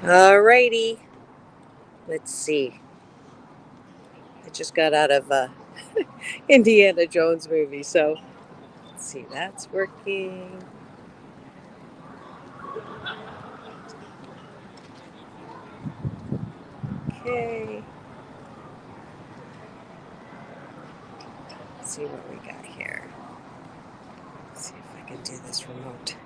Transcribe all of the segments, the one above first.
Alrighty. Let's see. I just got out of Indiana Jones movie, so let's see. That's working. Okay. Let's see what we got here. Let's see if I can do this remote.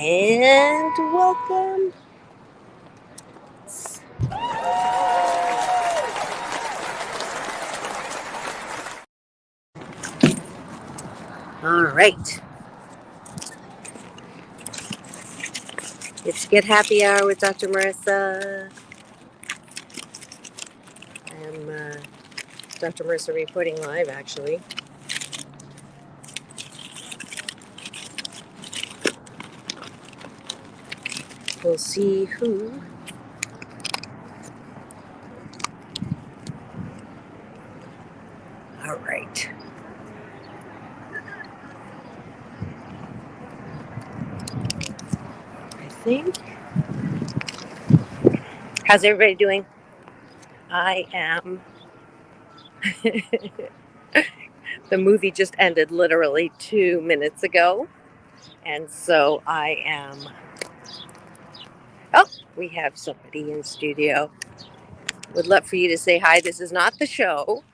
And welcome. All right. It's Get Happy Hour with Dr. Marissa. I'm Dr. Marissa reporting live, actually. We'll see who. All right. I think. How's everybody doing? I am. The movie just ended literally 2 minutes ago. And so I am. Oh, we have somebody in studio. Would love for you to say hi. This is not the show.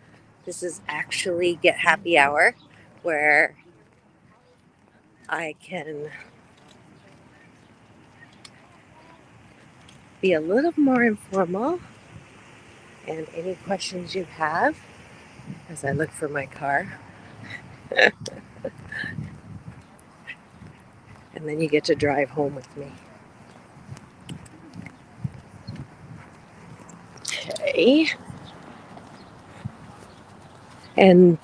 This is actually Get Happy Hour, where I can be a little more informal. And any questions you have, as I look for my car. And then you get to drive home with me. Okay. And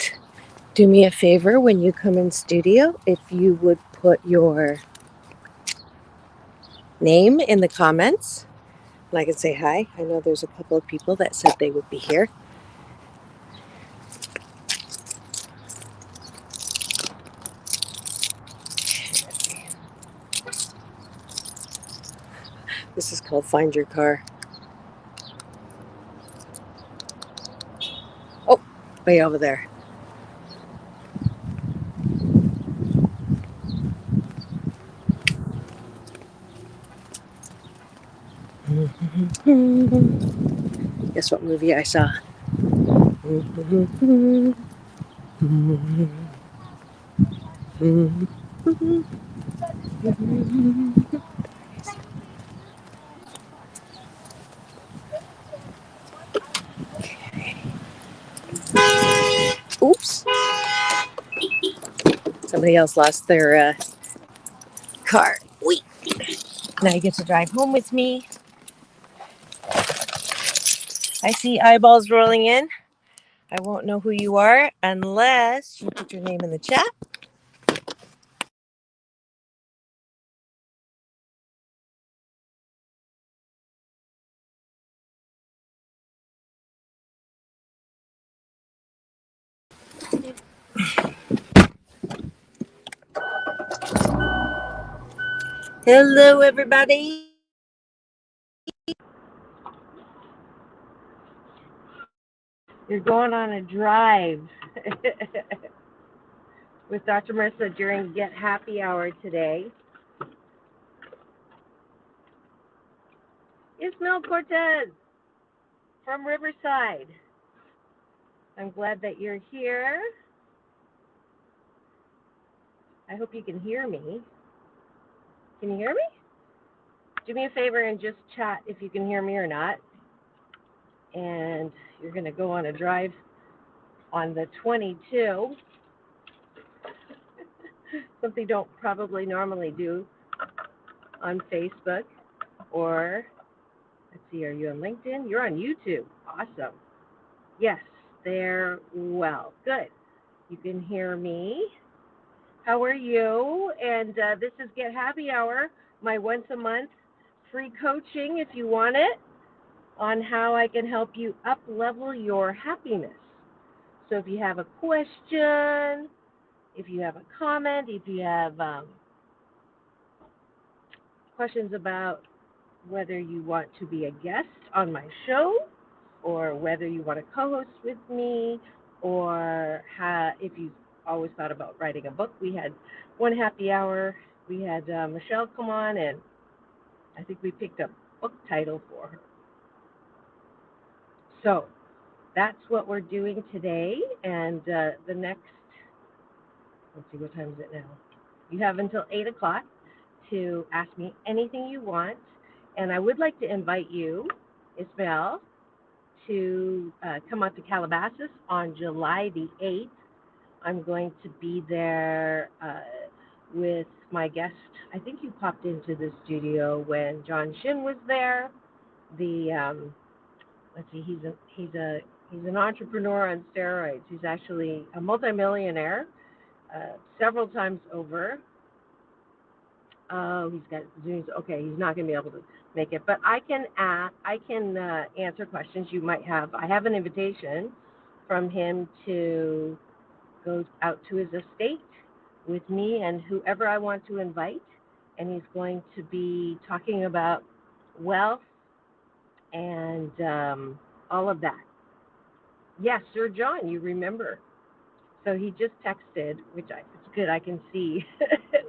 do me a favor when you come in studio, if you would put your name in the comments, and I can say hi. I know there's a couple of people that said they would be here. This is called Find Your Car. Oh, way over there. Guess what movie I saw? Oops. Somebody else lost their car. Wait. Now you get to drive home with me. I see eyeballs rolling in. I won't know who you are unless you put your name in the chat. Hello, everybody. You're going on a drive with Dr. Marissa during Get Happy Hour today. Ismael Cortez from Riverside. I'm glad that you're here. I hope you can hear me. Can you hear me? Do me a favor and just chat if you can hear me or not. And you're going to go on a drive on the 22. Something you don't probably normally do. on Facebook, or let's see, are you on LinkedIn? You're on YouTube. Awesome. Yes, there. Well, good. You can hear me. How are you? And this is Get Happy Hour, my once a month free coaching, if you want it, on how I can help you up level your happiness. So if you have a question, if you have a comment, if you have questions about whether you want to be a guest on my show, or whether you want to co-host with me, or if you've always thought about writing a book. We had one happy hour. We had Michelle come on, and I think we picked a book title for her. So that's what we're doing today. And the next, let's see, what time is it now? You have until 8 o'clock to ask me anything you want. And I would like to invite you, Ismael, to come out to Calabasas on July the 8th. I'm going to be there with my guest. I think you popped into the studio when John Shin was there. Let's see, he's an entrepreneur on steroids. He's actually a multimillionaire several times over. He's got Zooms. Okay, he's not going to be able to make it, but I can answer questions you might have. I have an invitation from him to go out to his estate with me and whoever I want to invite, and he's going to be talking about wealth and all of that. Yes, Sir John, you remember. So he just texted, which it's good. I can see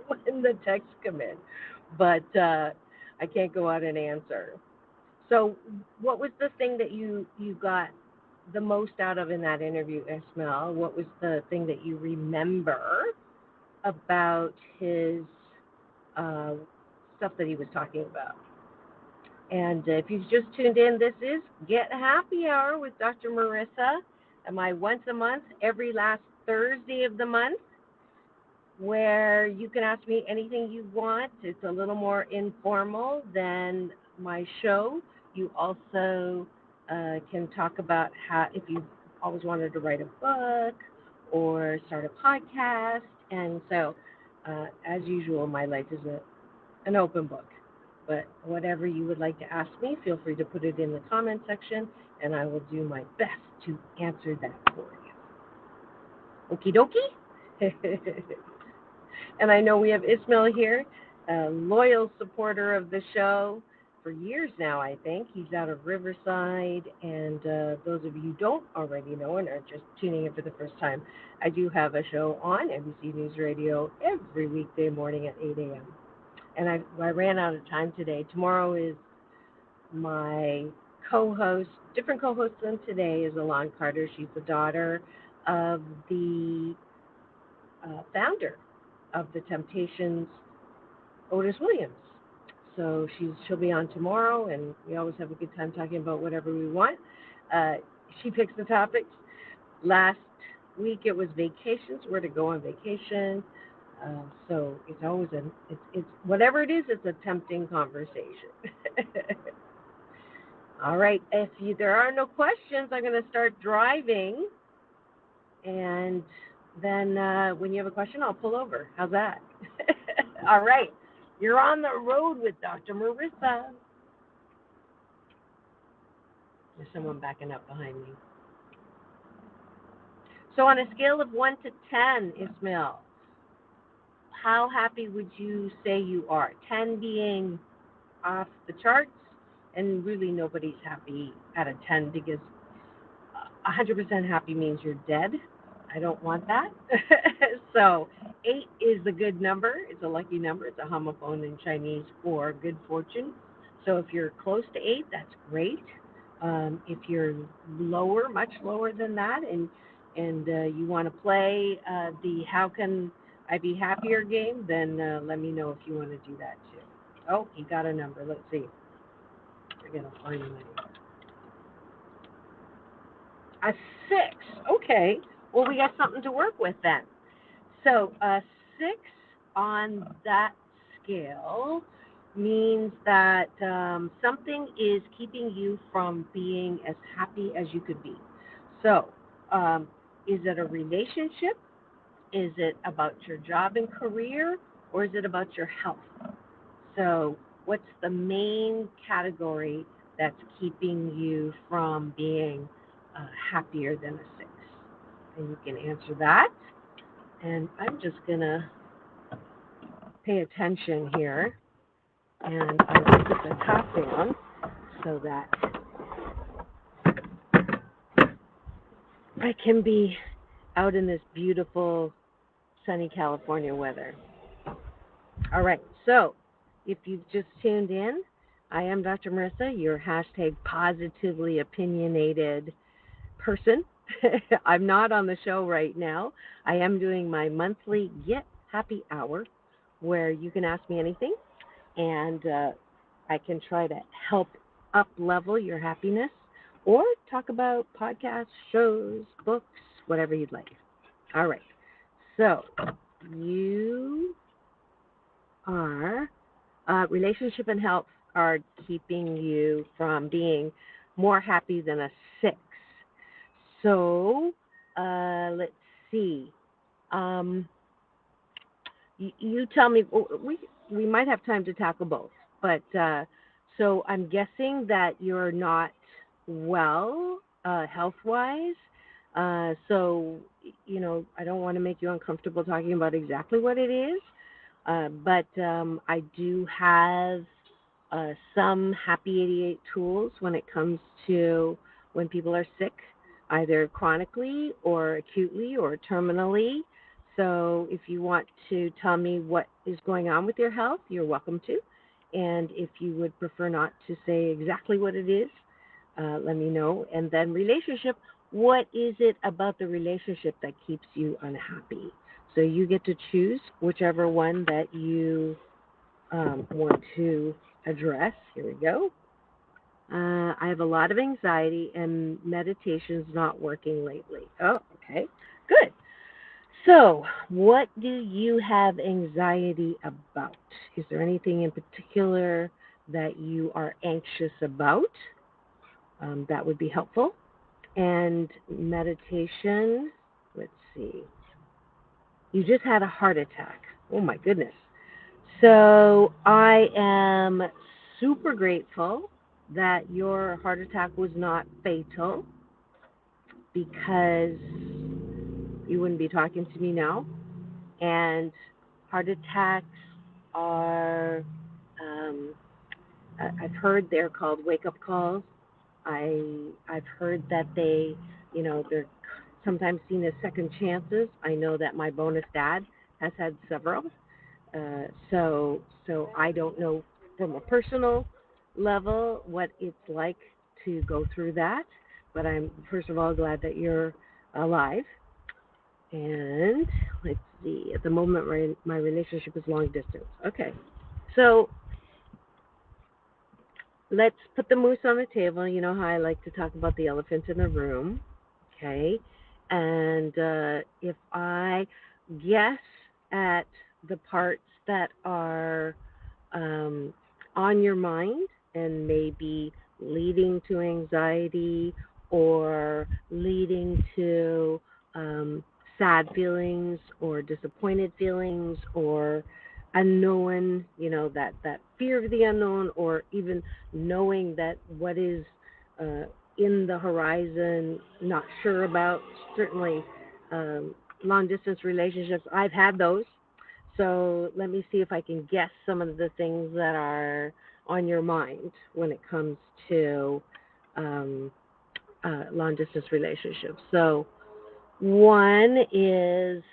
when the texts come in, but I can't go out and answer. So what was the thing that you got the most out of in that interview, Ismael? What was the thing that you remember about his stuff that he was talking about? And if you've just tuned in, this is Get Happy Hour with Dr. Marissa, and my once a month, every last Thursday of the month, where you can ask me anything you want. It's a little more informal than my show. You also can talk about how, if you've always wanted to write a book or start a podcast. And so, as usual, my life is an open book. But whatever you would like to ask me, feel free to put it in the comment section, and I will do my best to answer that for you. Okie dokie? And I know we have Ismael here, a loyal supporter of the show for years now, I think. He's out of Riverside, and those of you who don't already know and are just tuning in for the first time, I do have a show on NBC News Radio every weekday morning at 8 a.m. And I ran out of time today. Tomorrow is my co-host, different co-host than today, is Alon Carter. She's the daughter of the founder of the Temptations, Otis Williams. So she'll be on tomorrow, and we always have a good time talking about whatever we want. She picks the topics. Last week it was vacations, where to go on vacation. So it's always it's whatever it is, it's a tempting conversation. All right, if there are no questions, I'm going to start driving, and then when you have a question, I'll pull over. How's that? All right, you're on the road with Dr. Marissa. There's someone backing up behind me. So on a scale of 1 to 10, Ismael, how happy would you say you are? 10 being off the charts, and really nobody's happy at a 10, because 100% happy means you're dead. I don't want that. So 8 is a good number. It's a lucky number. It's a homophone in Chinese for good fortune. So if you're close to 8, that's great. If you're lower, much lower than that, and you want to play the how can I be happier game, then let me know if you want to do that too. Oh, he got a number. Let's see. I gotta find my a 6. Okay. Well, we got something to work with then. So a 6 on that scale means that something is keeping you from being as happy as you could be. So, is it a relationship? Is it about your job and career? Or is it about your health? So, what's the main category that's keeping you from being happier than a six? And you can answer that. And I'm just going to pay attention here. And I will put the top down so that I can be out in this beautiful sunny California weather. All right, so if you've just tuned in, I am Dr. Marissa, your hashtag positively opinionated person. I'm not on the show right now. I am doing my monthly Get Happy Hour where you can ask me anything and I can try to help up level your happiness or talk about podcasts, shows, books, whatever you'd like. All right. So you are, relationship and health are keeping you from being more happy than a six. So let's see. Um, you tell me. We might have time to tackle both, but so I'm guessing that you're not well health wise. So I don't want to make you uncomfortable talking about exactly what it is, but I do have some Happy 88 tools when it comes to when people are sick, either chronically or acutely or terminally. So if you want to tell me what is going on with your health, you're welcome to. And if you would prefer not to say exactly what it is, let me know. And then relationship, what is it about the relationship that keeps you unhappy? So you get to choose whichever one that you want to address. Here we go. I have a lot of anxiety and meditation's not working lately. Oh, okay. Good. So, what do you have anxiety about? Is there anything in particular that you are anxious about? That would be helpful. And meditation, let's see. You just had a heart attack. Oh, my goodness. So I am super grateful that your heart attack was not fatal because you wouldn't be talking to me now. And heart attacks are, um, I've heard they're called wake-up calls. I've heard that they're sometimes seen as second chances. I know that my bonus dad has had several. So I don't know from a personal level what it's like to go through that, but I'm first of all glad that you're alive. And let's see, at the moment my relationship is long distance. Okay, so let's put the moose on the table. You know how I like to talk about the elephant in the room. Okay, and if I guess at the parts that are on your mind and maybe leading to anxiety or leading to sad feelings or disappointed feelings or unknown, that fear of the unknown, or even knowing that what is uh, in the horizon, not sure about. Certainly, long distance relationships, I've had those. So let me see if I can guess some of the things that are on your mind when it comes to um, long distance relationships. So one is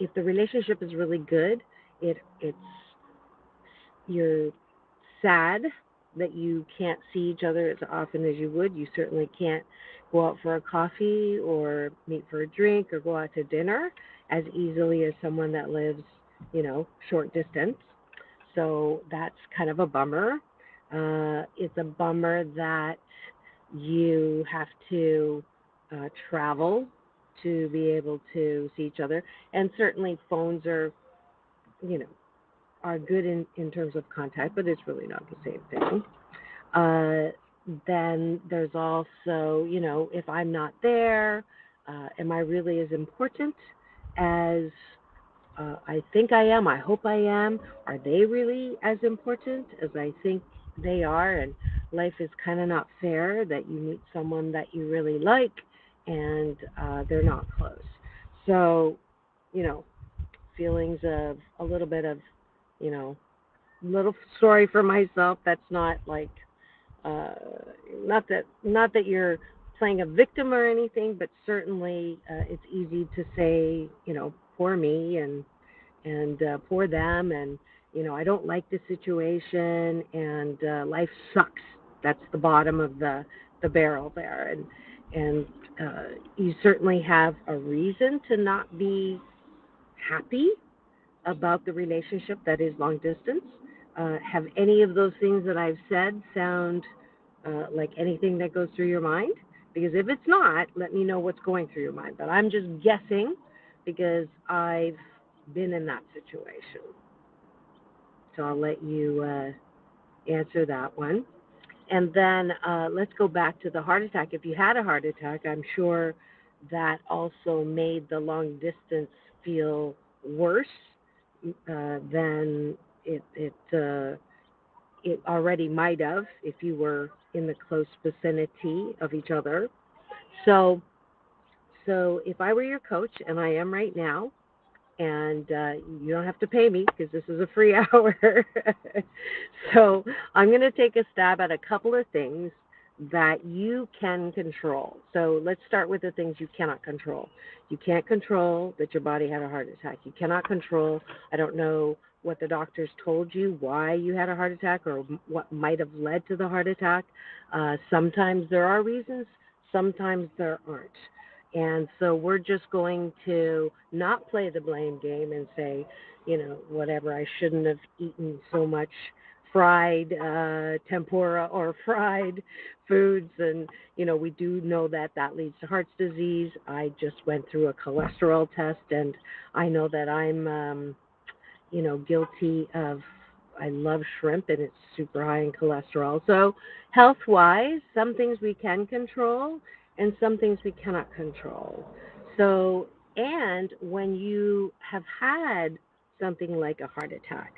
if the relationship is really good, it's you're sad that you can't see each other as often as you would. You certainly can't go out for a coffee or meet for a drink or go out to dinner as easily as someone that lives, short distance. So that's kind of a bummer. It's a bummer that you have to travel to be able to see each other. And certainly phones are, you know, are good in terms of contact, but it's really not the same thing. Uh, then there's also, if I'm not there, am I really as important as I think I am? I hope I am. Are they really as important as I think they are? And life is kind of not fair that you meet someone that you really like and they're not close. So, you know, feelings of a little bit of, you know, little sorry for myself. That's not like uh, not that you're playing a victim or anything, but certainly it's easy to say, poor me and poor them, and I don't like the situation, and life sucks. That's the bottom of the barrel there, and you certainly have a reason to not be happy about the relationship that is long distance. Have any of those things that I've said sound like anything that goes through your mind? Because if it's not, let me know what's going through your mind. But I'm just guessing because I've been in that situation. So I'll let you answer that one. And then let's go back to the heart attack. If you had a heart attack, I'm sure that also made the long distance feel worse than it already might have if you were in the close vicinity of each other. So, so if I were your coach, and I am right now, and you don't have to pay me because this is a free hour. So I'm going to take a stab at a couple of things that you can control. So let's start with the things you cannot control. You can't control that your body had a heart attack. You cannot control, I don't know what the doctors told you, why you had a heart attack or what might have led to the heart attack. Sometimes there are reasons, sometimes there aren't. And so we're just going to not play the blame game and say, whatever, I shouldn't have eaten so much fried tempura or fried foods. And, we do know that that leads to heart disease. I just went through a cholesterol test, and I know that I'm, guilty of, I love shrimp, and it's super high in cholesterol. So health-wise, some things we can control and some things we cannot control. So, and when you have had something like a heart attack,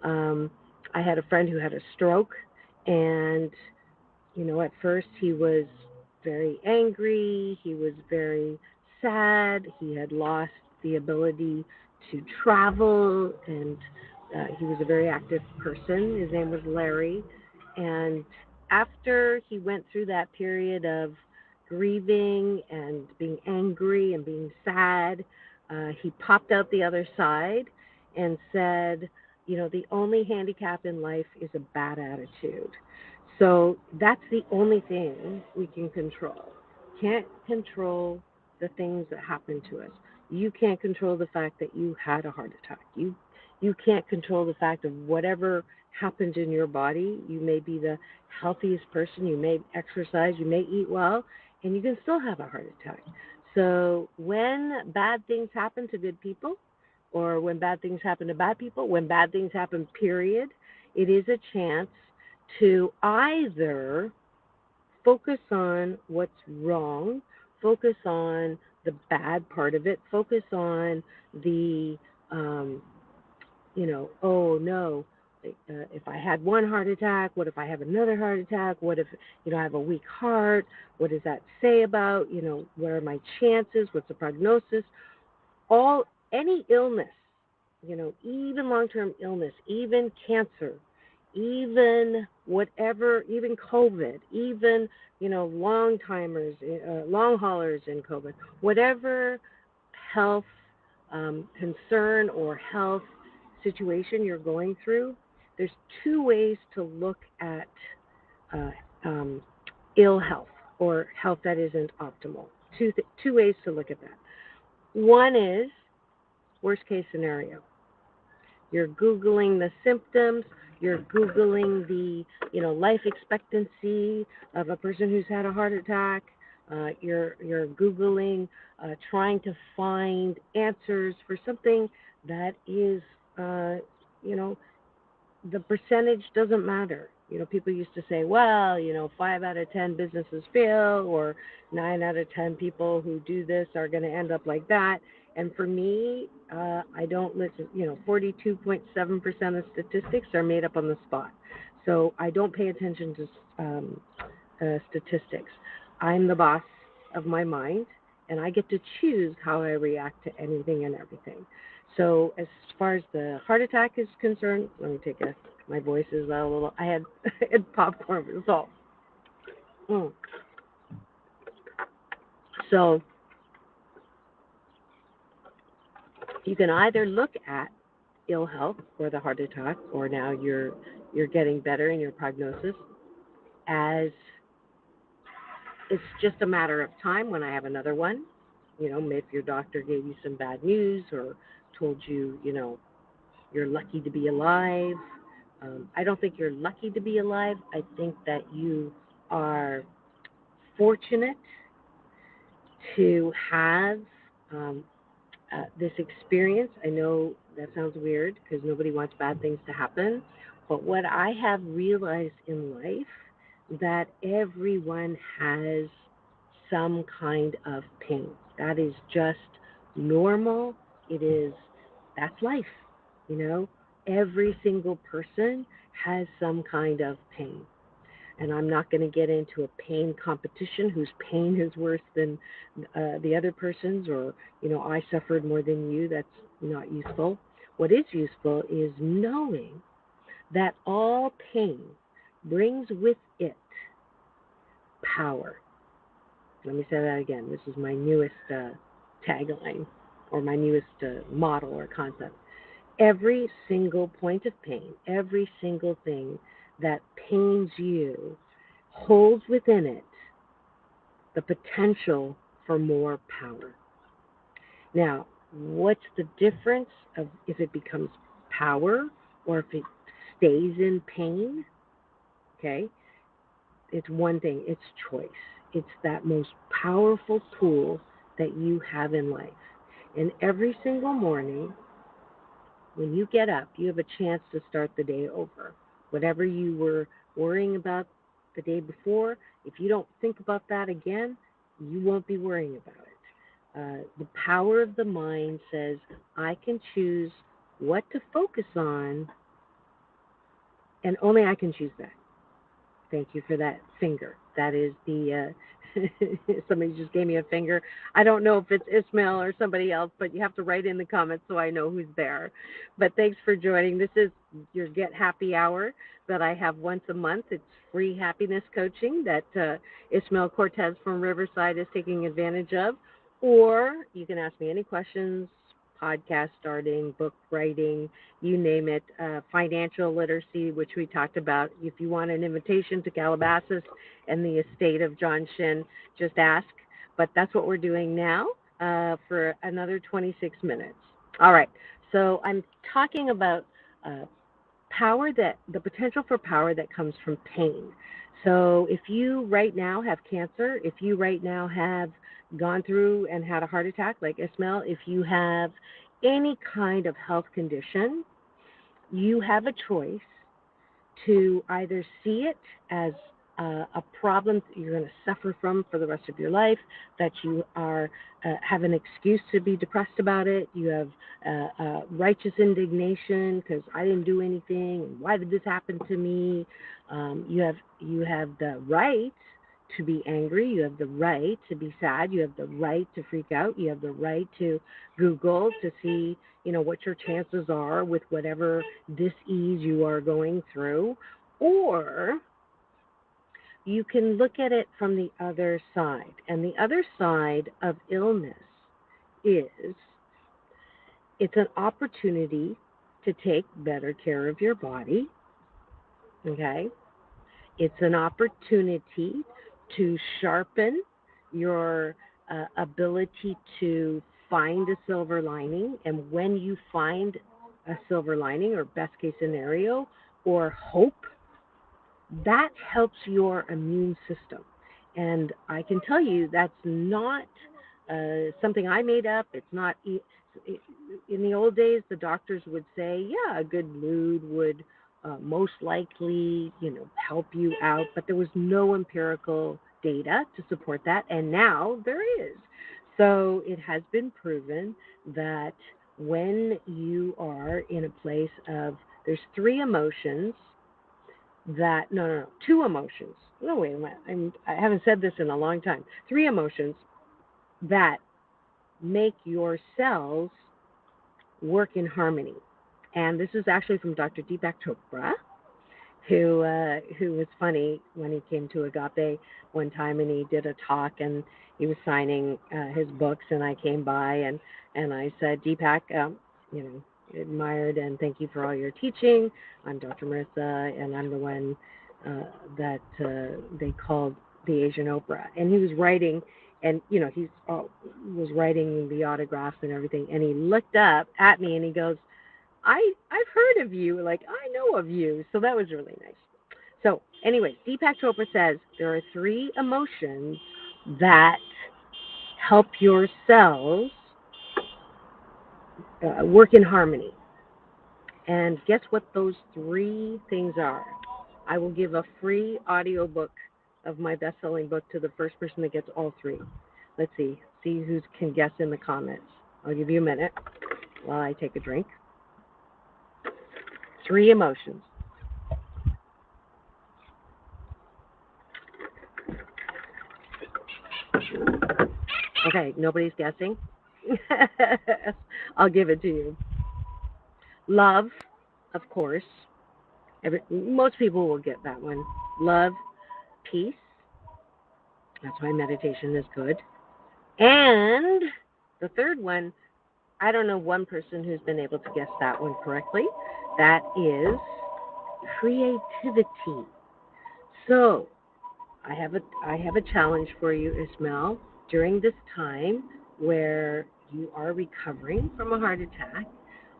um, I had a friend who had a stroke, and at first he was very angry, he was very sad, he had lost the ability to travel, and he was a very active person. His name was Larry. And after he went through that period of grieving and being angry and being sad, he popped out the other side and said, the only handicap in life is a bad attitude. So that's the only thing we can control. Can't control the things that happen to us. You can't control the fact that you had a heart attack. You can't control the fact of whatever happened in your body. You may be the healthiest person, you may exercise, you may eat well, and you can still have a heart attack. So when bad things happen to good people, or when bad things happen to bad people, when bad things happen, period, it is a chance to either focus on what's wrong, focus on the bad part of it, focus on the, um, oh no, if I had one heart attack, what if I have another heart attack? What if, I have a weak heart? What does that say about, what are my chances? What's the prognosis? Any illness, even long-term illness, even cancer, even whatever, even COVID, even, long timers, long haulers in COVID, whatever health concern or health situation you're going through, there's two ways to look at uh, um, ill health or health that isn't optimal. Two ways to look at that. One is worst case scenario. You're Googling the symptoms. You're Googling the, life expectancy of a person who's had a heart attack. You're Googling, trying to find answers for something that is, uh, you know, the percentage doesn't matter. People used to say, well, 5 out of 10 businesses fail, or 9 out of 10 people who do this are going to end up like that. And for me, I don't listen. 42.7% of statistics are made up on the spot. So I don't pay attention to statistics. I'm the boss of my mind, and I get to choose how I react to anything and everything. So as far as the heart attack is concerned, let me take my voice is a little. I had, popcorn with salt. Mm. So you can either look at ill health or the heart attack, or now you're getting better in your prognosis, as it's just a matter of time when I have another one. If your doctor gave you some bad news or told you, you're lucky to be alive. I don't think you're lucky to be alive. I think that you are fortunate to have um, this experience. I know that sounds weird because nobody wants bad things to happen, but what I have realized in life, that everyone has some kind of pain. That is just normal. It is, that's life, you know. Every single person has some kind of pain. And I'm not going to get into a pain competition whose pain is worse than the other person's, or, I suffered more than you. That's not useful. What is useful is knowing that all pain brings with it power. Let me say that again. This is my newest tagline, or my newest model or concept. Every single point of pain, every single thing that pains you holds within it the potential for more power. Now, what's the difference of if it becomes power or if it stays in pain? Okay, it's one thing, it's choice. It's that most powerful tool that you have in life. And every single morning, when you get up, you have a chance to start the day over. Whatever you were worrying about the day before, if you don't think about that again, you won't be worrying about it. The power of the mind says, I can choose what to focus on, and only I can choose that. Thank you for that finger. That is the, somebody just gave me a finger. I don't know if it's Ismail or somebody else, but you have to write in the comments so I know who's there. But thanks for joining. This is your Get Happy Hour that I have once a month. It's free happiness coaching that Ismail Cortez from Riverside is taking advantage of. Or you can ask me any questions, podcast starting, book writing, you name it, financial literacy, which we talked about. If you want an invitation to Calabasas and the estate of John Shin, just ask. But that's what we're doing now for another 26 minutes. All right. So I'm talking about the potential for power that comes from pain. So if you right now have cancer, if you right now have gone through and had a heart attack like Ismail, if you have any kind of health condition, you have a choice to either see it as a problem that you're going to suffer from for the rest of your life, that you have an excuse to be depressed about it, you have righteous indignation because I didn't do anything, and why did this happen to me? You have the right to be angry, you have the right to be sad, you have the right to freak out, you have the right to Google to see, what your chances are with whatever dis-ease you are going through. Or you can look at it from the other side. And the other side of illness is it's an opportunity to take better care of your body. Okay? It's an opportunity to sharpen your ability to find a silver lining. And when you find a silver lining, or best case scenario, or hope, that helps your immune system. And I can tell you that's not something I made up. It's not, in the old days, the doctors would say, yeah, a good mood would most likely, help you out, but there was no empirical data to support that, and now there is. So it has been proven that when you are in a place of, there's three emotions no, two emotions. No, wait a minute. I haven't said this in a long time. Three emotions that make your cells work in harmony. And this is actually from Dr. Deepak Chopra, who was funny when he came to Agape one time and he did a talk and he was signing his books, and I came by and I said, Deepak, admired and thank you for all your teaching. I'm Dr. Marissa, and I'm the one that they called the Asian Oprah. And he was writing, and he was writing the autographs and everything. And he looked up at me and he goes, I've heard of you, like I know of you. So that was really nice. So anyway, Deepak Chopra says there are three emotions that help your cells work in harmony. And guess what those three things are? I will give a free audiobook of my best-selling book to the first person that gets all three. Let's see who can guess in the comments. I'll give you a minute while I take a drink. Three emotions. Okay, nobody's guessing. I'll give it to you. Love, of course. Most people will get that one. Love, peace. That's why meditation is good. And the third one, I don't know one person who's been able to guess that one correctly. That is creativity. So I have a challenge for you, Ismail. During this time where you are recovering from a heart attack,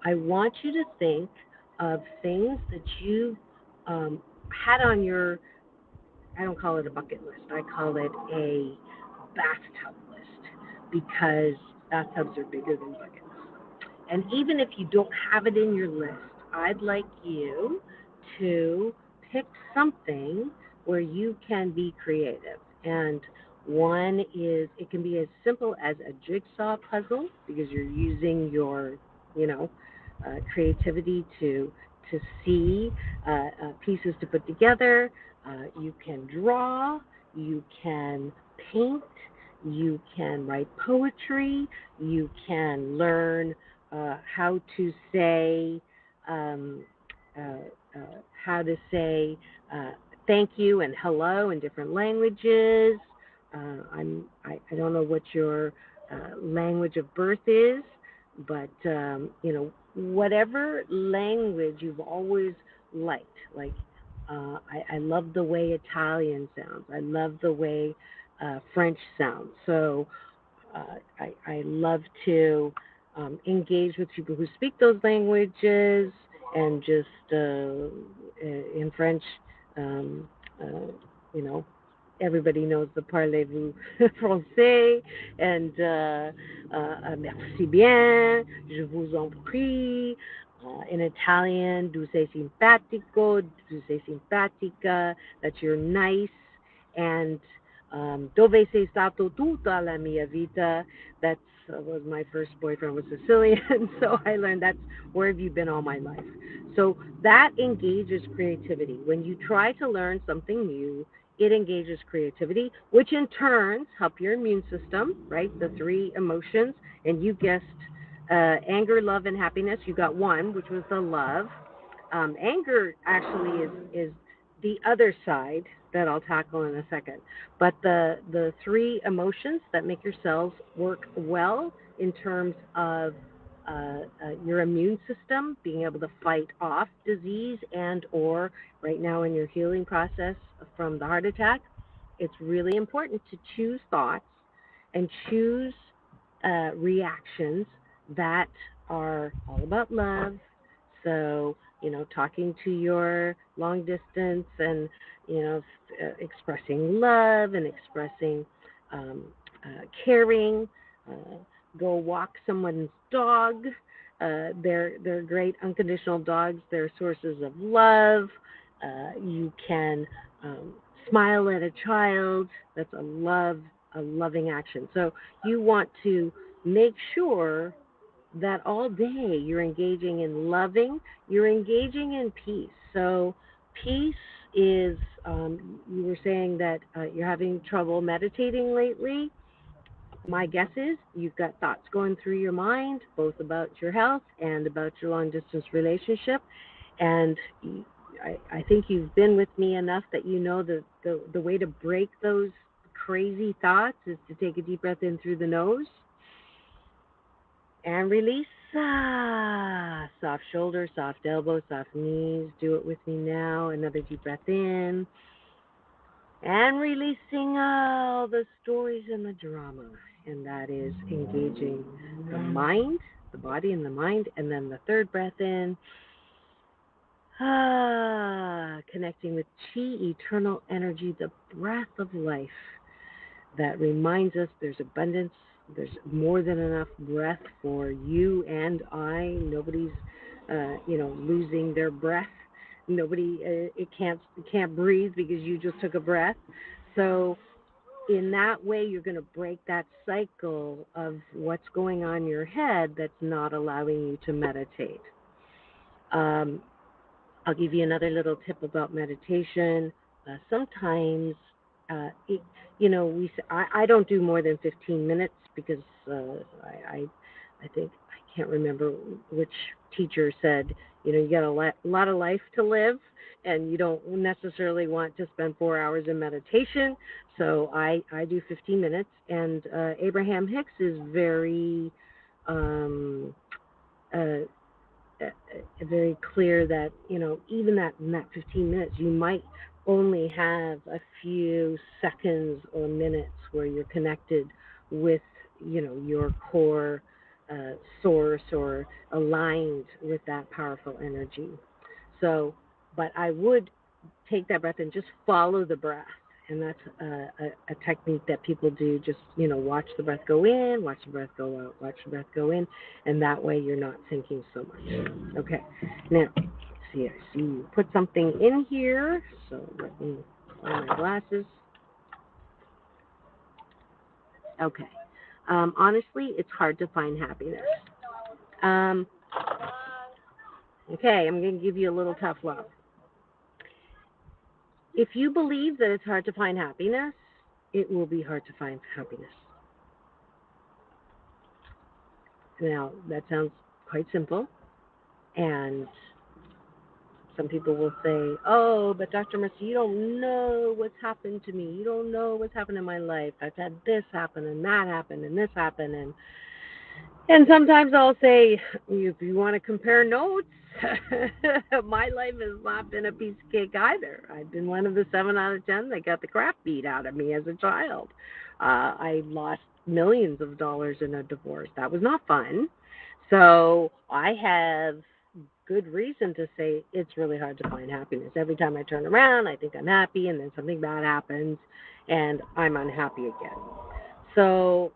I want you to think of things that you had on your, I don't call it a bucket list, I call it a bathtub list, because bathtubs are bigger than buckets. And even if you don't have it in your list, I'd like you to pick something where you can be creative. And one is, it can be as simple as a jigsaw puzzle, because you're using your, creativity to see pieces to put together. You can draw, you can paint, you can write poetry, you can learn how to say thank you and hello in different languages. I don't know what your language of birth is, but whatever language you've always liked. Like I love the way Italian sounds. I love the way French sounds. So I love to engage with people who speak those languages, and just in French, everybody knows the parlez-vous français, and merci bien, je vous en prie. In Italian, tu sei simpatico, tu sei simpatica, that you're nice. And dove sei stato tutta la mia vita, that was my first boyfriend was Sicilian, so I learned that's where have you been all my life. So that engages creativity. When you try to learn something new, it engages creativity, which in turn help your immune system, right? The three emotions, and you guessed anger, love, and happiness. You got one, which was the love. Anger actually is the other side that I'll tackle in a second. But the three emotions that make your cells work well in terms of your immune system being able to fight off disease, and or right now in your healing process from the heart attack, it's really important to choose thoughts and choose reactions that are all about love. So, talking to your long distance and, expressing love and expressing caring, go walk someone's dog, They're great unconditional dogs. They're sources of love. You can smile at a child. That's a loving action. So you want to make sure that all day you're engaging in loving, you're engaging in peace. So peace is, you were saying that you're having trouble meditating lately. My guess is you've got thoughts going through your mind, both about your health and about your long distance relationship. And I think you've been with me enough that you know the way to break those crazy thoughts is to take a deep breath in through the nose and release. Soft shoulders, soft elbows, soft knees. Do it with me now. Another deep breath in. And releasing all the stories and the drama. And that is engaging the mind, the body and the mind. And then the third breath in. Connecting with Chi, eternal energy, the breath of life that reminds us there's abundance, there's more than enough breath for you and I. Nobody's, losing their breath. Nobody, it can't breathe because you just took a breath. So in that way, you're going to break that cycle of what's going on in your head that's not allowing you to meditate. I'll give you another little tip about meditation. Sometimes, I don't do more than 15 minutes because I think, I can't remember which teacher said, you got a lot of life to live, and you don't necessarily want to spend 4 hours in meditation. So I do 15 minutes, and Abraham Hicks is very very clear that, even in that 15 minutes, you might only have a few seconds or minutes where you're connected with, your core source or aligned with that powerful energy. So, but I would take that breath and just follow the breath. And that's a technique that people do. Just, watch the breath go in, watch the breath go out, watch the breath go in. And that way you're not thinking so much. Okay. Now, I see you put something in here. So let me find my glasses. Okay. Honestly, it's hard to find happiness. Okay, I'm going to give you a little tough love. If you believe that it's hard to find happiness, it will be hard to find happiness. Now, that sounds quite simple, and some people will say, oh, but Dr. Marissa, you don't know what's happened to me. You don't know what's happened in my life. I've had this happen, and that happened, and this happened, and sometimes I'll say, if you want to compare notes, my life has not been a piece of cake either. I've been one of the 7 out of 10 that got the crap beat out of me as a child. I lost millions of dollars in a divorce. That was not fun. So I have good reason to say it's really hard to find happiness. Every time I turn around, I think I'm happy, and then something bad happens, and I'm unhappy again. So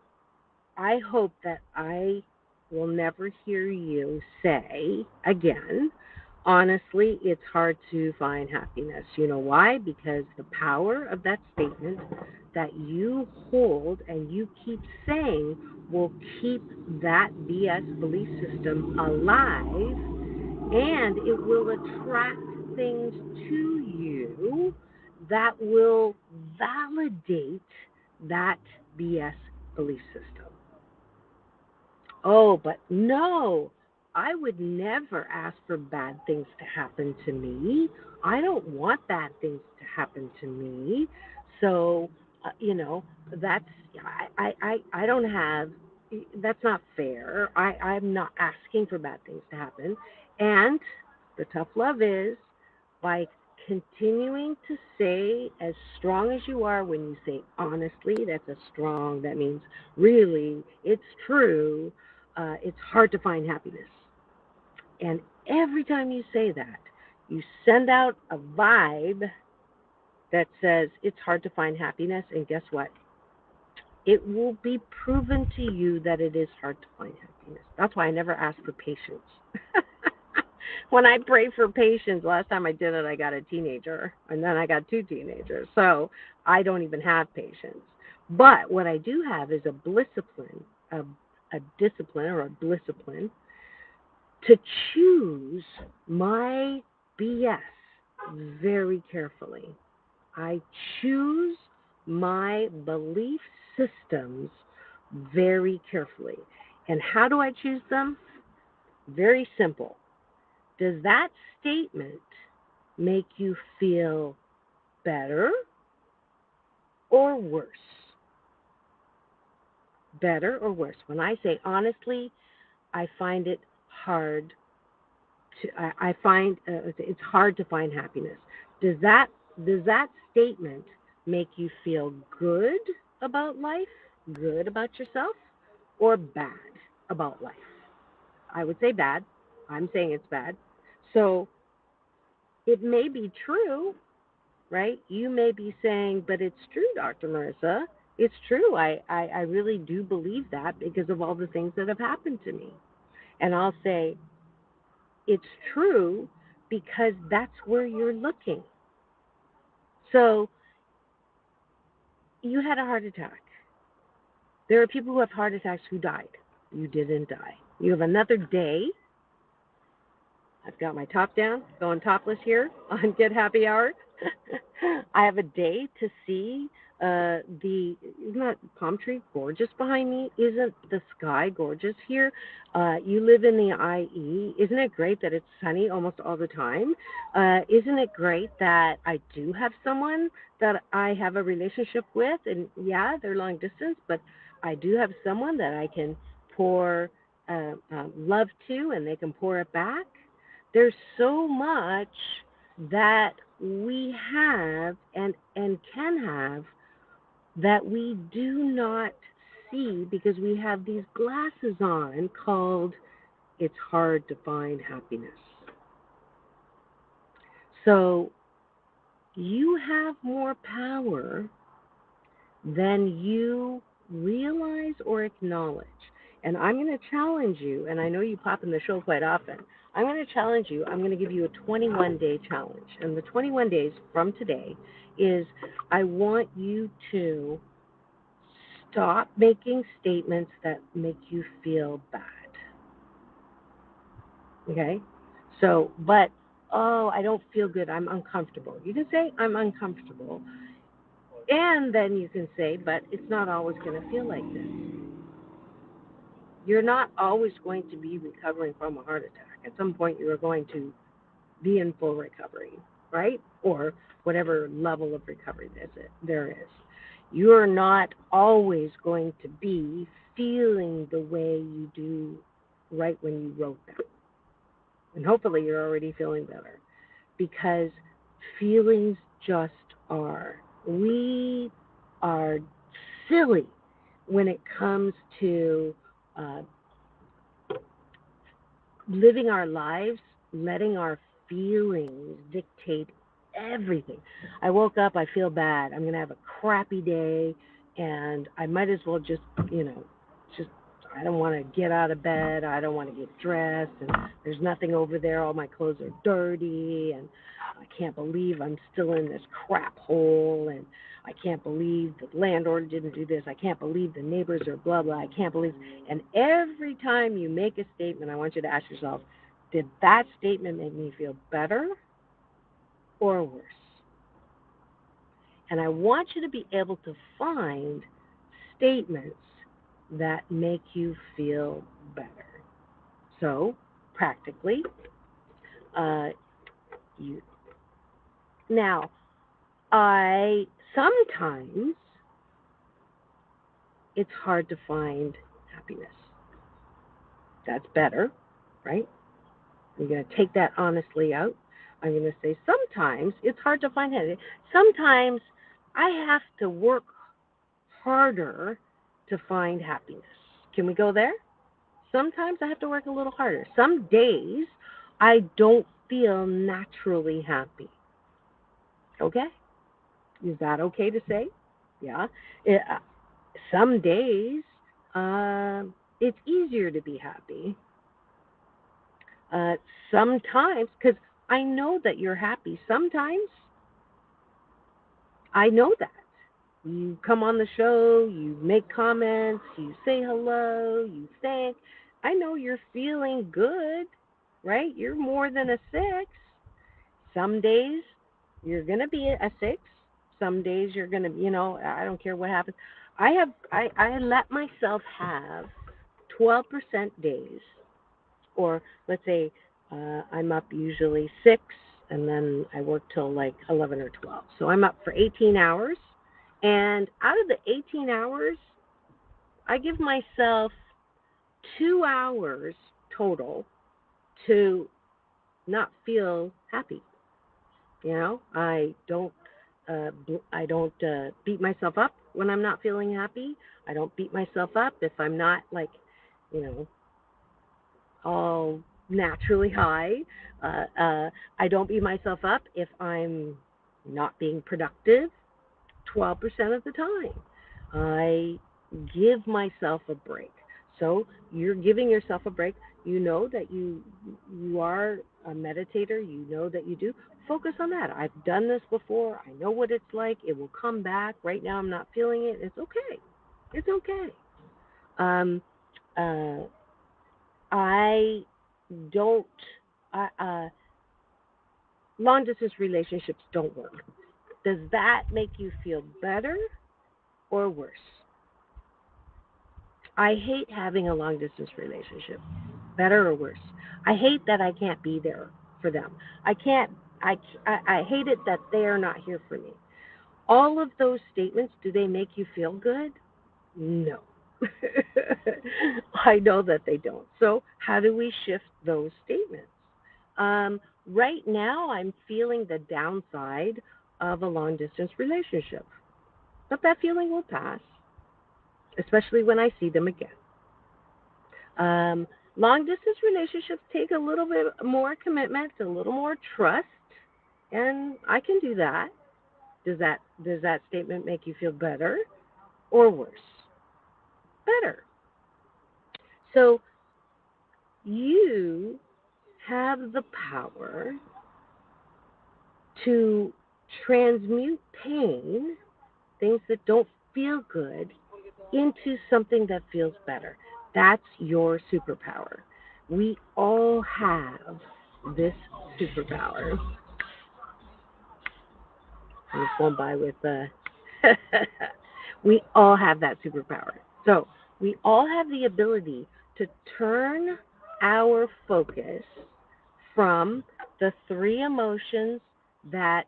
I hope that I will never hear you say again, honestly, it's hard to find happiness. You know why? Because the power of that statement that you hold and you keep saying will keep that BS belief system alive, and it will attract things to you that will validate that BS belief system. Oh, but no, I would never ask for bad things to happen to me. I don't want bad things to happen to me. So, that's, I don't have, that's not fair. I'm not asking for bad things to happen. And the tough love is by continuing to say as strong as you are when you say honestly, that's a strong, that means really, it's true. It's hard to find happiness. And every time you say that, you send out a vibe that says it's hard to find happiness. And guess what? It will be proven to you that it is hard to find happiness. happiness. That's why I never ask for patience. When I pray for patience, last time I did it, I got a teenager, and then I got two teenagers. So I don't even have patience. But what I do have is a discipline or a discipline to choose my BS very carefully. I choose my belief systems very carefully. And how do I choose them? Very simple. Does that statement make you feel better or worse? Better or worse? When I say honestly, I find it hard I find it's hard to find happiness. Does that statement make you feel good about life, good about yourself, or bad about life? I would say bad. I'm saying it's bad. So it may be true, right? You may be saying, but it's true, Dr. Marissa. It's true. I really do believe that because of all the things that have happened to me. And I'll say, it's true because that's where you're looking. So you had a heart attack. There are people who have heart attacks who died. You didn't die. You have another day. I've got my top down, going topless here on Get Happy Hour. I have a day to see isn't that palm tree gorgeous behind me? Isn't the sky gorgeous here? You live in the IE. Isn't it great that it's sunny almost all the time? Isn't it great that I do have someone that I have a relationship with? And yeah, they're long distance, but I do have someone that I can pour love to and they can pour it back. There's so much that we have and can have that we do not see because we have these glasses on called it's hard to find happiness. So you have more power than you realize or acknowledge. And I'm going to challenge you, and I know you pop in the show quite often. I'm going to challenge you. I'm going to give you a 21-day challenge. And the 21 days from today is I want you to stop making statements that make you feel bad. Okay? So, but, oh, I don't feel good. I'm uncomfortable. You can say, I'm uncomfortable. And then you can say, but it's not always going to feel like this. You're not always going to be recovering from a heart attack. At some point, you are going to be in full recovery, right? Or whatever level of recovery there is. You're not always going to be feeling the way you do right when you wrote them. And hopefully you're already feeling better because feelings just are. We are silly when it comes to living our lives, letting our feelings dictate everything. I woke up, I feel bad. I'm going to have a crappy day, and I might as well just, just, I don't want to get out of bed. I don't want to get dressed, and there's nothing over there. All my clothes are dirty, and I can't believe I'm still in this crap hole, and I can't believe the landlord didn't do this. I can't believe the neighbors are blah, blah. I can't believe. And every time you make a statement, I want you to ask yourself, did that statement make me feel better or worse? And I want you to be able to find statements that make you feel better. So, practically, you now, sometimes it's hard to find happiness. That's better, right? I'm going to take that honestly out. I'm going to say sometimes it's hard to find happiness. Sometimes I have to work harder to find happiness. Can we go there? Sometimes I have to work a little harder. Some days I don't feel naturally happy. Okay? Is that okay to say? Yeah. Some days it's easier to be happy. Sometimes, because I know that you're happy. Sometimes I know that. You come on the show, you make comments, you say hello, you thank. I know you're feeling good, right? You're more than a 6. Some days you're going to be a 6. Some days you're going to, I don't care what happens. I let myself have 12% days, or let's say I'm up usually 6, and then I work till like 11 or 12. So I'm up for 18 hours. And out of the 18 hours, I give myself 2 hours total to not feel happy. Uh, I don't beat myself up when I'm not feeling happy. I don't beat myself up if I'm not like, you know, all naturally high. I don't beat myself up if I'm not being productive 12% of the time. I give myself a break. So you're giving yourself a break. You know that you are a meditator. You know that you do. Focus on that. I've done this before. I know what it's like. It will come back. Right now, I'm not feeling it. It's okay. It's okay. Um, uh, I don't. Long distance relationships don't work. Does that make you feel better or worse? I hate having a long distance relationship. Better or worse? I hate that I can't be there for them. I can't. I hate it that they are not here for me. All of those statements, do they make you feel good? No. I know that they don't. So how do we shift those statements? Right now, I'm feeling the downside of a long distance relationship, but that feeling will pass, especially when I see them again. Um, Long distance relationships take a little bit more commitment, a little more trust, and I can do that. Does that statement make you feel better or worse? Better. So you have the power to transmute pain, things that don't feel good, into something that feels better. That's your superpower. We all have this superpower. I'm just going by with we all have that superpower. So we all have the ability to turn our focus from the 3 emotions that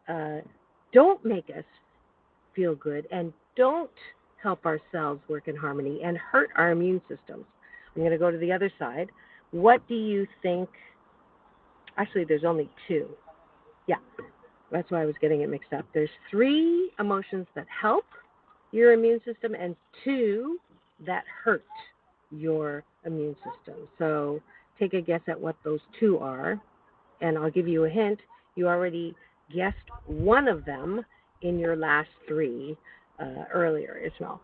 uh, don't make us feel good and don't help ourselves work in harmony and hurt our immune systems. I'm going to go to the other side. What do you think? Actually, there's only 2. Yeah, that's why I was getting it mixed up. There's 3 emotions that help your immune system and 2 that hurt your immune system. So take a guess at what those 2 are, and I'll give you a hint. You already guessed one of them in your last 3 earlier, Ismail.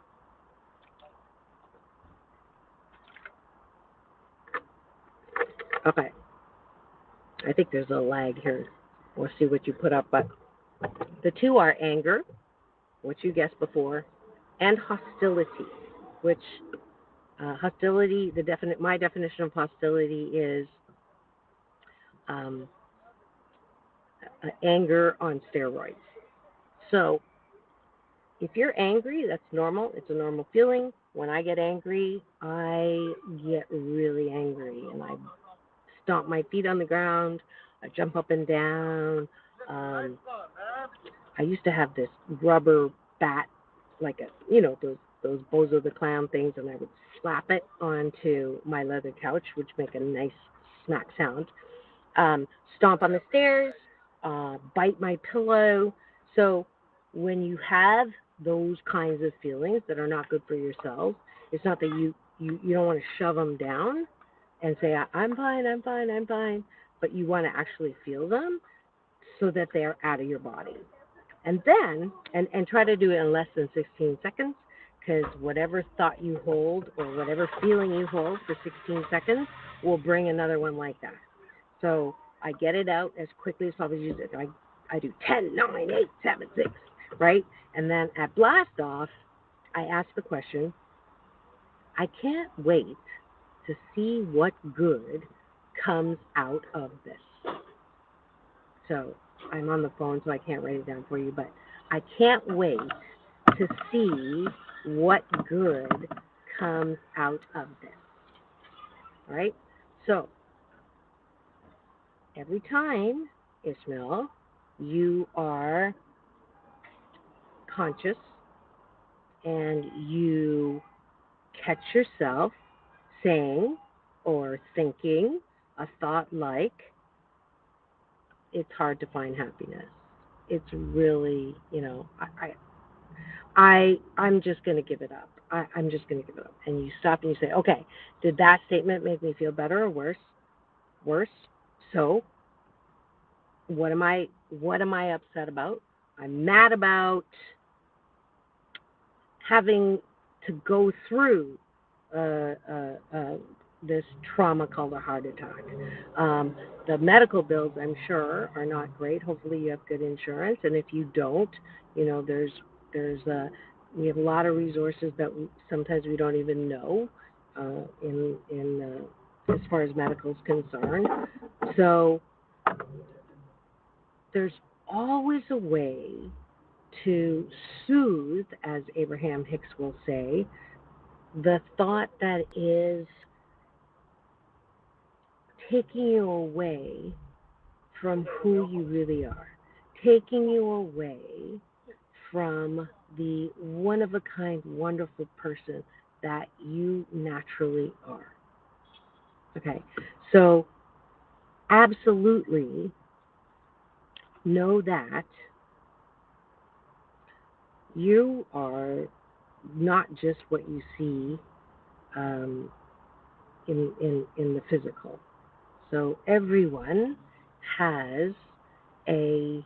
Okay, I think there's a lag here. We'll see what you put up, but the 2 are anger, which you guessed before, and hostility, which hostility, my definition of hostility is um, anger on steroids. So if you're angry, that's normal. It's a normal feeling. When I get angry, I get really angry and I stomp my feet on the ground. I jump up and down. Um, I used to have this rubber bat, like those Bozo the Clown things, and I would slap it onto my leather couch, which make a nice smack sound. Stomp on the stairs, bite my pillow. So when you have those kinds of feelings that are not good for yourself, it's not that you don't want to shove them down and say, I'm fine, I'm fine, I'm fine, but you want to actually feel them so that they're out of your body. And then, and try to do it in less than 16 seconds, because whatever thought you hold or whatever feeling you hold for 16 seconds will bring another one like that. So I get it out as quickly as possible. I do 10, 9, 8, 7, 6, right? And then at blast off, I ask the question, I can't wait to see what good comes out of this. So I'm on the phone, so I can't write it down for you, but I can't wait to see what good comes out of this. All right? So every time, Ishmael, you are conscious and you catch yourself saying or thinking a thought like, it's hard to find happiness. It's really, I'm just going to give it up. I'm just going to give it up. And you stop and you say, okay, did that statement make me feel better or worse? Worse. So what am I upset about? I'm mad about having to go through this trauma called a heart attack. The medical bills, I'm sure, are not great. Hopefully you have good insurance, and if you don't, there's we have a lot of resources that sometimes we don't even know in as far as medical is concerned. So there's always a way to soothe, as Abraham Hicks will say, the thought that is taking you away from who you really are, taking you away from the one-of-a-kind, wonderful person that you naturally are. Okay, so absolutely know that you are not just what you see in the physical. So everyone has a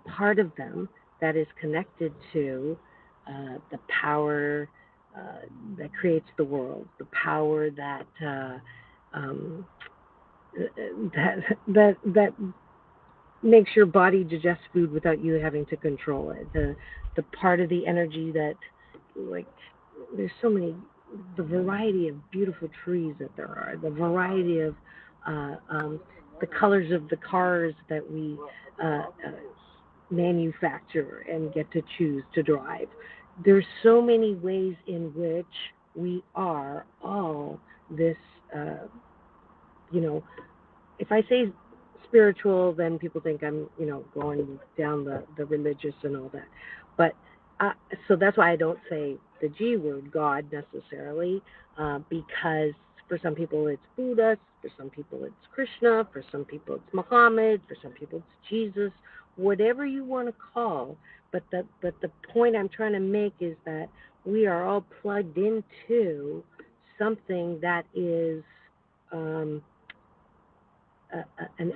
part of them that is connected to the power that creates the world, the power that that makes your body digest food without you having to control it. The part of the energy that, like, there's so many, the variety of beautiful trees that there are, the variety of the colors of the cars that we manufacture and get to choose to drive. There's so many ways in which we are all this, if I say spiritual, then people think I'm, going down the religious and all that. But so that's why I don't say the G word, God, necessarily, because for some people it's Buddha, for some people it's Krishna, for some people it's Muhammad, for some people it's Jesus, whatever you want to call. But the point I'm trying to make is that we are all plugged into something that is an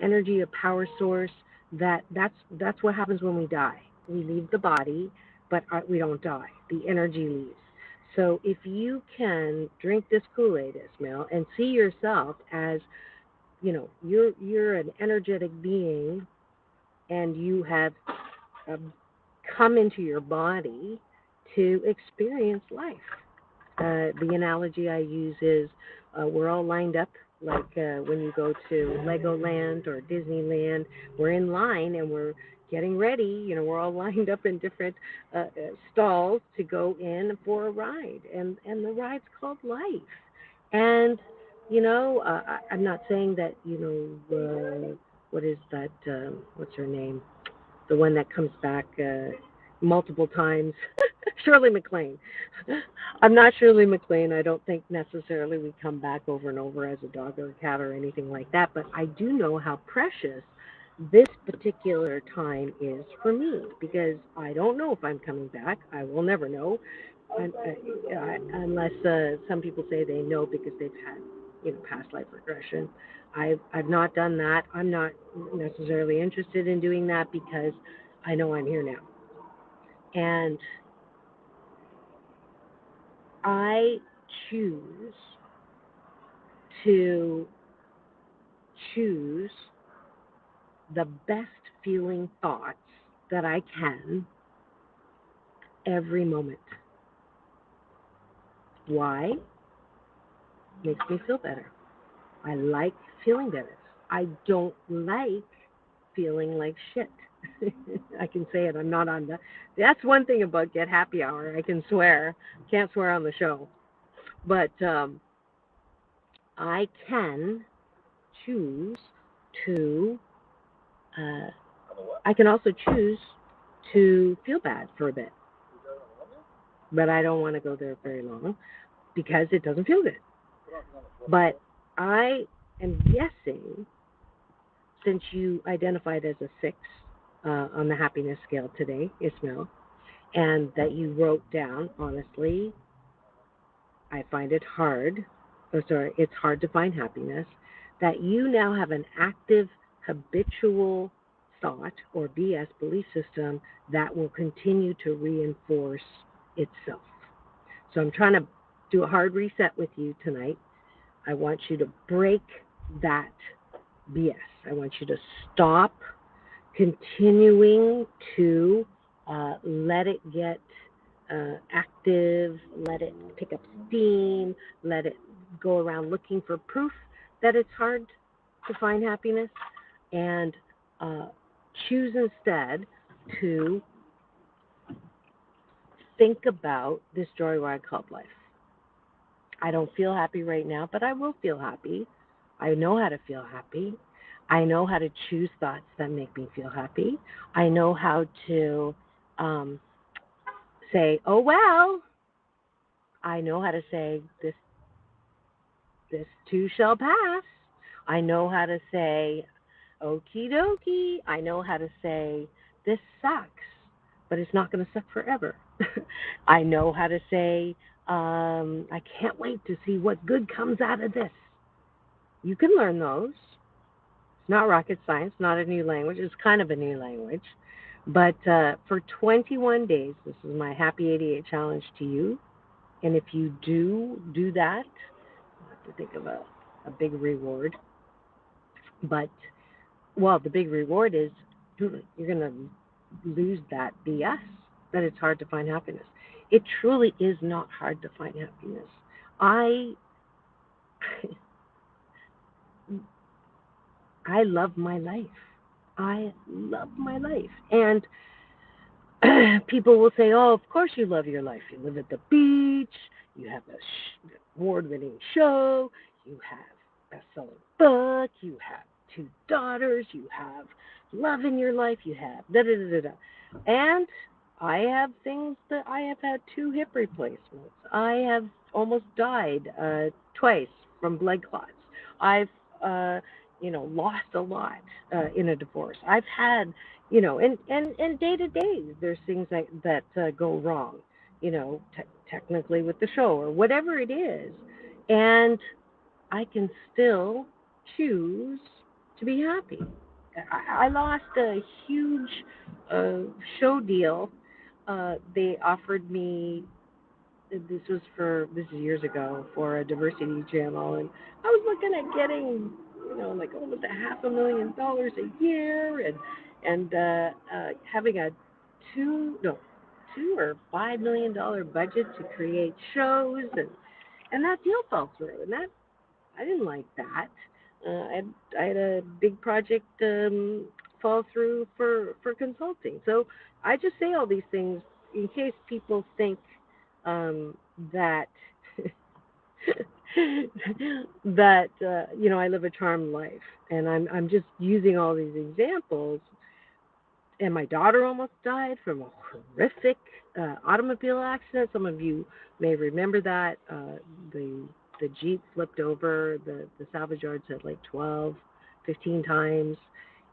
energy, a power source. That's what happens when we die. We leave the body, but we don't die. The energy leaves. So if you can drink this Kool-Aid, Ismail, and see yourself as, you're an energetic being, and you have come into your body to experience life. The analogy I use is we're all lined up like when you go to Legoland or Disneyland. We're in line and we're getting ready. We're all lined up in different stalls to go in for a ride. And the ride's called life. And, I'm not saying that, what is that, what's her name? The one that comes back multiple times. Shirley MacLaine. I'm not Shirley MacLaine. I don't think necessarily we come back over and over as a dog or a cat or anything like that, but I do know how precious this particular time is for me, because I don't know if I'm coming back. I will never know, unless some people say they know because they've had, past life regression. I've not done that. I'm not necessarily interested in doing that because I know I'm here now. And I choose to choose the best feeling thoughts that I can every moment. Why? Makes me feel better. I like feeling better. I don't like feeling like shit. I can say it. I'm not on the. That's one thing about Get Happy Hour. I can swear. Can't swear on the show. But I can choose to. Uh, I can also choose to feel bad for a bit. But I don't want to go there very long because it doesn't feel good. But I am guessing, since you identified as a 6 on the happiness scale today, Ismail, and that you wrote down, honestly, I find it hard, it's hard to find happiness, that you now have an active habitual thought or BS belief system that will continue to reinforce itself. So I'm trying to do a hard reset with you tonight. I want you to break that BS. I want you to stop continuing to let it get active, let it pick up steam, let it go around looking for proof that it's hard to find happiness, and choose instead to think about this joy ride called life. I don't feel happy right now, but I will feel happy. I know how to feel happy. I know how to choose thoughts that make me feel happy. I know how to say, "Oh well." I know how to say, "This too shall pass." I know how to say, "Okie dokie." I know how to say, "This sucks, but it's not going to suck forever." I know how to say, "I can't wait to see what good comes out of this." You can learn those. It's not rocket science, not a new language. It's kind of a new language. But for 21 days, this is my Happy 88 challenge to you. And if you do that, I have to think of a big reward. But, well, the big reward is you're going to lose that BS that it's hard to find happiness. It truly is not hard to find happiness. I love my life. I love my life. And people will say, "Oh, of course you love your life. You live at the beach. You have a award-winning show. You have a best-selling book. You have 2 daughters. You have love in your life. You have da da da da da." And I have things that I have had 2 hip replacements. I have almost died twice from blood clots. I've lost a lot in a divorce. I've had, and day to day, there's things that go wrong, technically with the show or whatever it is. And I can still choose to be happy. I lost a huge show deal. They offered me, this is years ago, for a diversity channel, and I was looking at getting, like almost $500,000 a year, and having a $2 or $5 million budget to create shows, and that deal fell through, and that I didn't like that. I had a big project fall through for consulting. So I just say all these things in case people think that that I live a charmed life, and I'm just using all these examples. And my daughter almost died from a horrific automobile accident. Some of you may remember that. The Jeep flipped over. The salvage yard said like 12, 15 times.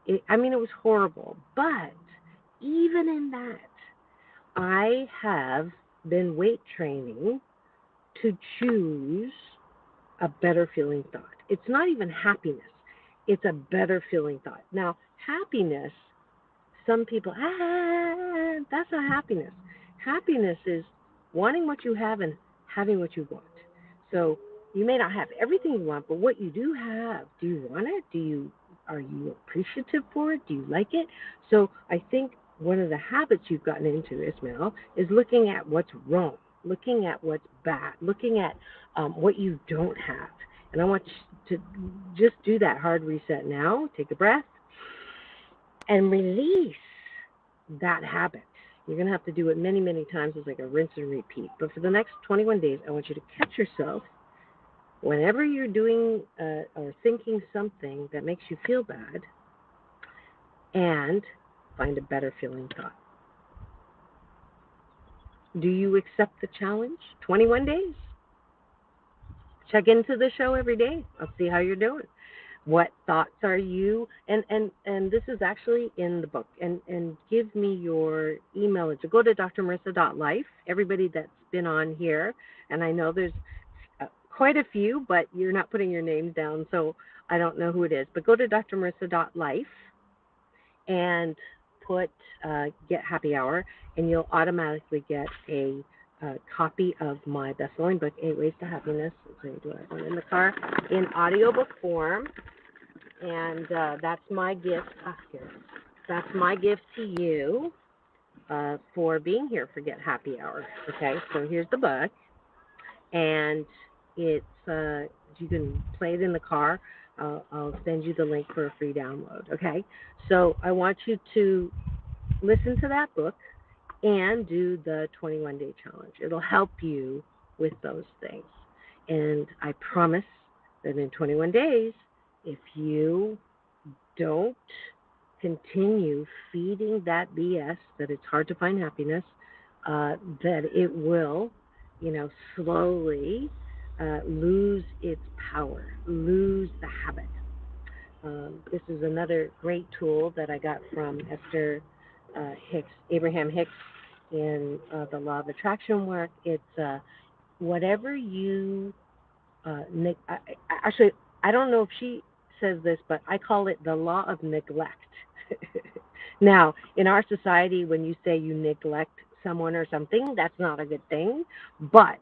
It was horrible. But even in that, I have been weight training to choose a better feeling thought. It's not even happiness. It's a better feeling thought. Now, happiness, some people, that's not happiness. Happiness is wanting what you have and having what you want. So you may not have everything you want, but what you do have, do you want it? Are you appreciative for it? Do you like it? So I think one of the habits you've gotten into, Ismail, is looking at what's wrong, looking at what's bad, looking at what you don't have. And I want you to just do that hard reset now. Take a breath and release that habit. You're going to have to do it many, many times. It's like a rinse and repeat. But for the next 21 days, I want you to catch yourself whenever you're doing or thinking something that makes you feel bad, and find a better feeling thought. Do you accept the challenge? 21 days. Check into the show every day. I'll see how you're doing. What thoughts are you? And this is actually in the book. And give me your email address. Go to drmarissa.life. Everybody that's been on here, and I know there's quite a few, but you're not putting your names down, so I don't know who it is. But go to drmarissa.life and put Get Happy Hour, and you'll automatically get a copy of my best-selling book, 8 Ways to Happiness. So I do have one in the car in audiobook form, and that's my gift. That's my gift to you for being here for Get Happy Hour. Okay, so here's the book, and it's you can play it in the car. I'll send you the link for a free download. Okay, so I want you to listen to that book and do the 21-day challenge. It'll help you with those things. And I promise that in 21 days, if you don't continue feeding that BS, that it's hard to find happiness, that it will, slowly lose its power, lose the habit. This is another great tool that I got from Abraham Hicks in the Law of Attraction work. It's whatever you, actually, I don't know if she says this, but I call it the law of neglect. Now, in our society, when you say you neglect someone or something, that's not a good thing. But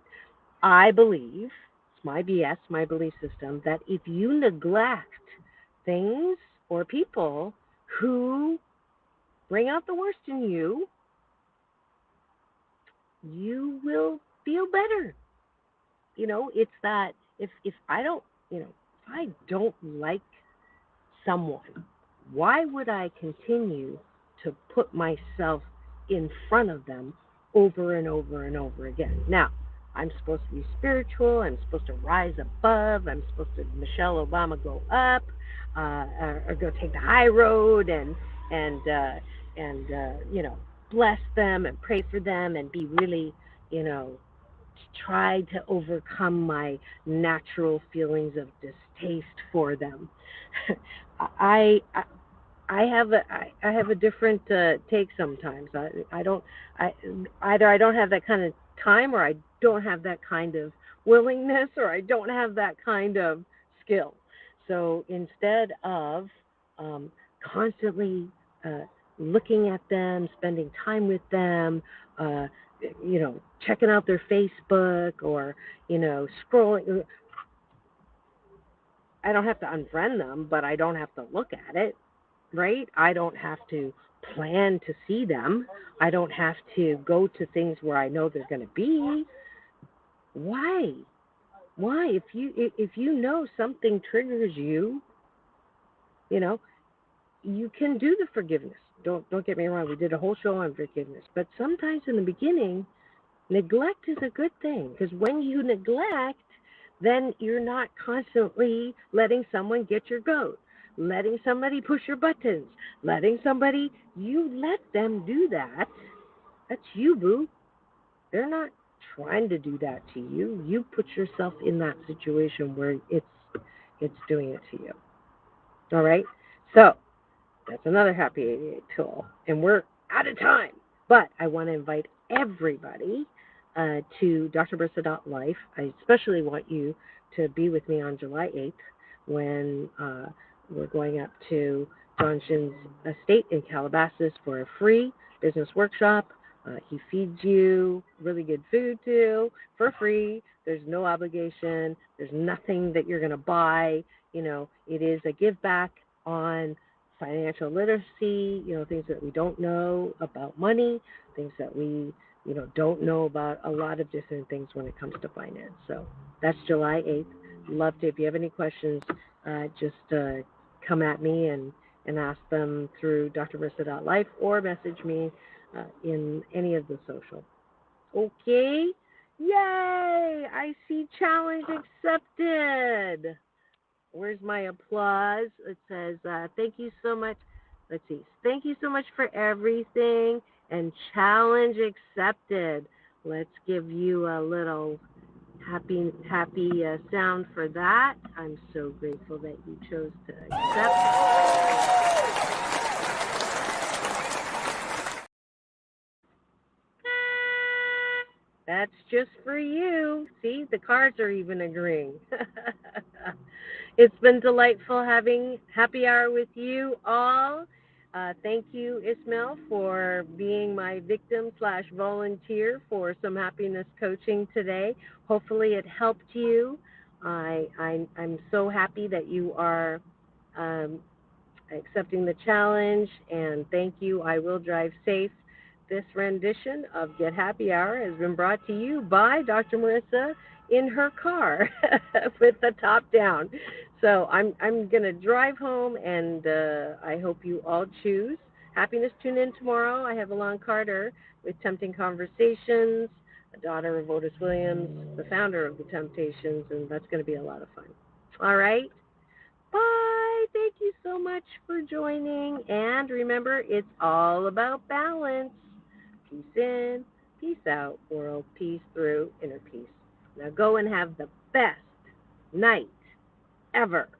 I believe, it's my BS, my belief system, that if you neglect things or people who bring out the worst in you, you will feel better. It's that if I don't, if I don't like someone, why would I continue to put myself in front of them over and over and over again? Now, I'm supposed to be spiritual. I'm supposed to rise above. I'm supposed to Michelle Obama go up, or go take the high road and bless them and pray for them and be really, try to overcome my natural feelings of distaste for them. I have a different take sometimes. Either I don't have that kind of time, or I don't have that kind of willingness, or I don't have that kind of skill. So instead of constantly looking at them, spending time with them, checking out their Facebook, or scrolling. I don't have to unfriend them, but I don't have to look at it, right? I don't have to plan to see them. I don't have to go to things where I know they're going to be. Why? If you know something triggers you, you can do the forgiveness. Don't get me wrong. We did a whole show on forgiveness, but sometimes in the beginning, neglect is a good thing, because when you neglect, then you're not constantly letting someone get your goat, letting somebody push your buttons, you let them do that. That's you, boo. They're not trying to do that to you. You put yourself in that situation where it's doing it to you. All right? So that's another Happy 88 tool. And we're out of time. But I want to invite everybody to drmarissa.life. I especially want you to be with me on July 8th when we're going up to John Shin's estate in Calabasas for a free business workshop. He feeds you really good food too for free. There's no obligation. There's nothing that you're going to buy. It is a give back on financial literacy, things that we don't know about money, things that we, don't know about a lot of different things when it comes to finance. So that's July 8th. Love to, if you have any questions, just come at me and ask them through drmarissa.life or message me in any of the social. Okay. Yay! I see challenge accepted. Where's my applause? It says, thank you so much. Let's see. Thank you so much for everything and challenge accepted. Let's give you a little happy sound for that. I'm so grateful that you chose to accept. That's just for you. See, the cards are even agreeing. It's been delightful having happy hour with you all. Thank you, Ismail, for being my victim/volunteer for some happiness coaching today. Hopefully it helped you. I'm so happy that you are accepting the challenge, and thank you. I will drive safe. This rendition of Get Happy Hour has been brought to you by Dr. Marissa in her car with the top down. So I'm going to drive home, and I hope you all choose happiness. Tune in tomorrow. I have Alon Carter with Tempting Conversations, a daughter of Otis Williams, the founder of the Temptations, and that's going to be a lot of fun. All right. Bye. Thank you so much for joining. And remember, it's all about balance. Peace in, peace out, world peace through inner peace. Now go and have the best night ever.